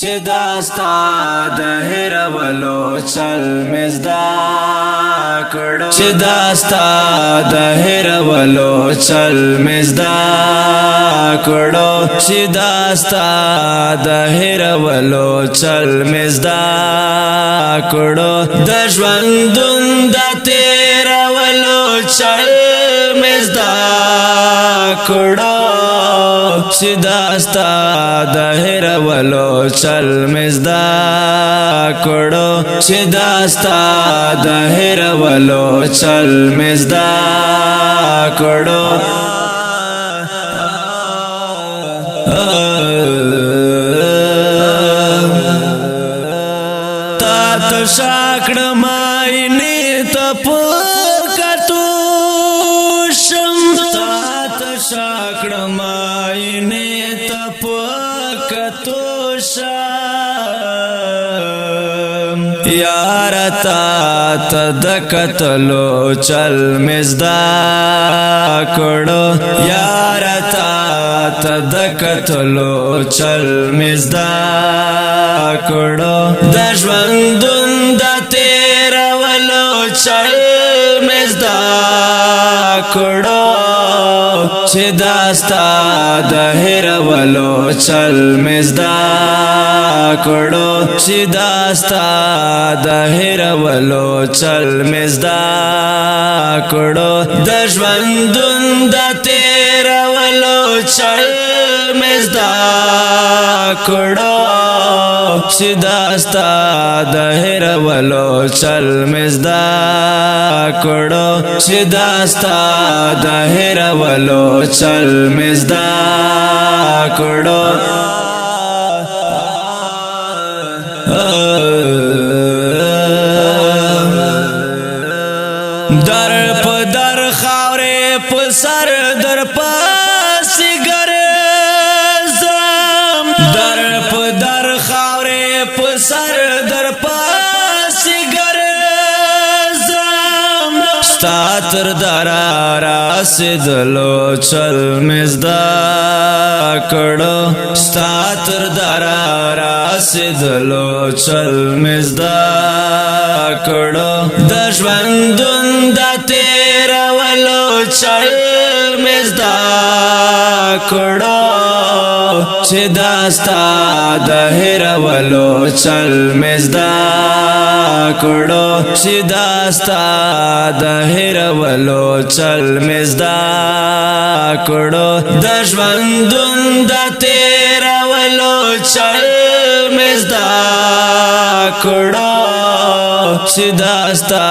چې داستا د هیرولو چل مزدا کړو چې داستا د هیرولو چل مزدا کړو چې داستا د هیرولو چل مزدا کړو د ژوندون د تیرولو چل مزدا کړو چې داستا د هیرولو چل مزدا کړو چې داستا د هیرولو چل مزدا کړو تا تشاکړ ماینه تپکتو شم تا تشاکړ ماینه تپکتو شم یار تا تدکتلو چل مزدا کړو یار تا تدکتلو چل مزدا کړو د ژوندون د تیرولو چل مزدا کړو چې داستا د هیرولو چل مزدا کړو چې داستا د هیرولو چل مزدا کړو د ژوندون د تیرولو چل مزدا کړو چې داستا د هیرولو چل مزدا کړو چې داستا د هیرولو چل مزدا کړو در په در خاورې په سر در پاس ګرځم در په در خاورې په سر در پاس ګرځم ستا تر درا رسیدلو چل مزدا کړو ستا تر درا رسیدلو چل مزدا کړو د ژوندون د تیرولو چل مزدا کړو چې داستا د هیرولو چل مزدا کړو چې داستا د هیرولو چل مزدا کړو د ژوندون د تیرولو چل مزدا کړو چې داستا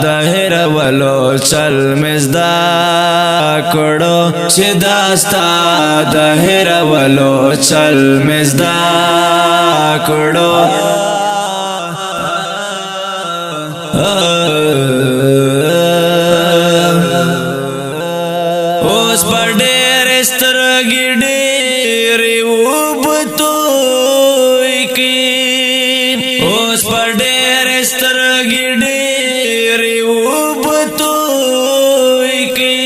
د هیرولو چل مزدا کړو چې داستا د هیرولو چل مزدا کړو اوس پر ډېر سترګې ډېرې وبتوي کی اوس پر ډېر سترګې ډېرې وبتوي کی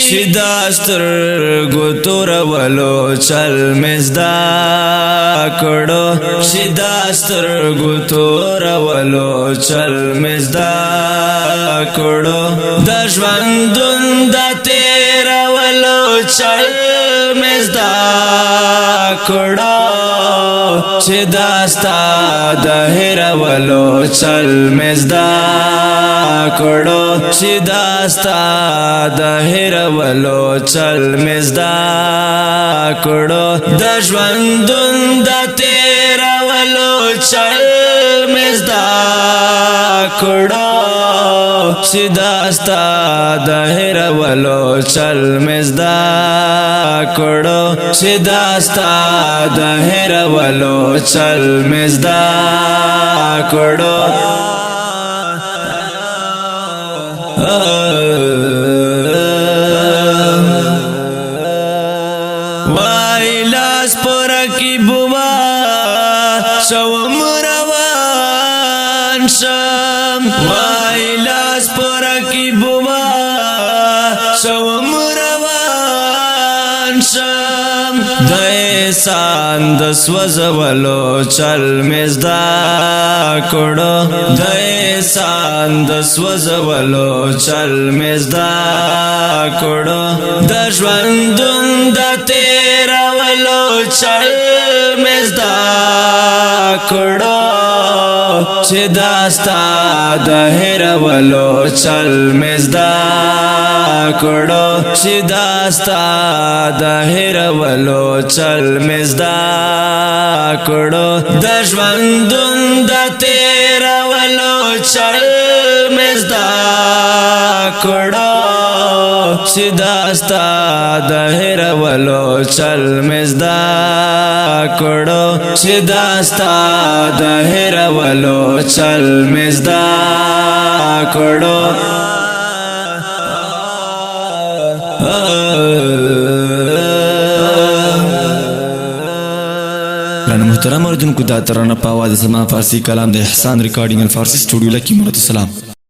چې دا سترګو تورولو چل مزدا کړو چې دا سترګو تورولو چل مزدا کړو د ژوندون د تیرولو چل مزدا کړو چې داستا د هیرولو چل مزدا کړو چې داستا د هیرولو چل مزدا کړو د ژوندون د تیرولو چل مزدا کړو چې داستا د هیرولو چل مزدا کړو چې داستا د هیرولو چل مزدا کړو وایلاس پر کی بوا شوم روان شم وایلاس پر کی بوا شوم روان شم احسان د سوزولو چل مزدا کړو د احسان د سوزولو چل مزدا کړو د ژوندون د تیرولو چل مزدا کړو چې داستا د هیرولو چل مزدا کړو چې داستا د هیرولو چل مزدا کړو د ژوندون د تیرولو چل مزدا کړو چې داستا د هیرولو چل مزدا کړو چې داستا د هیرولو چل مزدا کړو محترم اردن کو دا ترانه په आवाज سلمان فارسی کلام د احسان ریکارډینګ الفارسی سټوډیو لکی مراد السلام